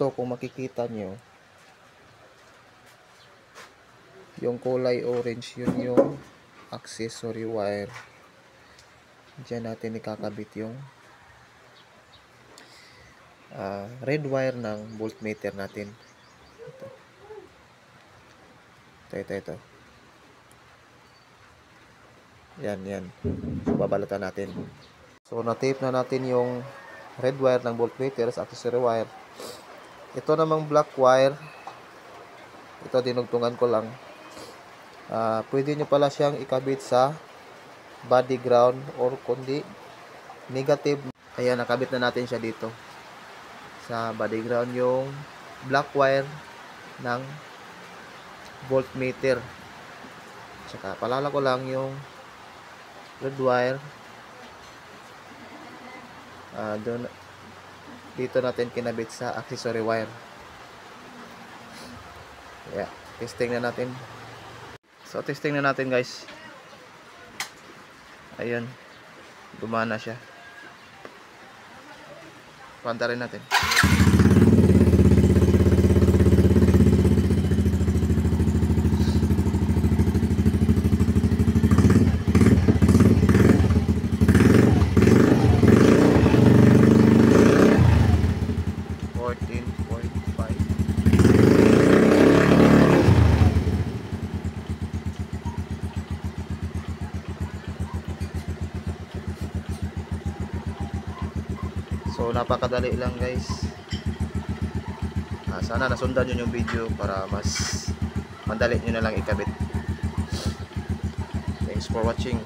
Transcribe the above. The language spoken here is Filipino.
ito, kung makikita nyo, yung kulay orange, yun yung accessory wire. Diyan natin ikakabit yung red wire ng voltmeter natin. Ito. Yan. So, babalatan natin. So, na-tape na natin yung red wire ng voltmeter sa accessory wire. Ito namang black wire, ito dinugtungan ko lang. Pwede nyo pala siyang ikabit sa body ground or kundi negative. Ayan, nakabit na natin siya dito sa body ground yung black wire ng voltmeter. Tsaka palala ko lang yung red wire dito natin kinabit sa accessory wire. Yeah, testing na natin. So, testing na natin, guys. Ayun, gumana siya. Panta rin natin. So, napakadali lang, guys. Sana nasundan nyo yung video para mas madali nyo na lang ikabit. Thanks for watching.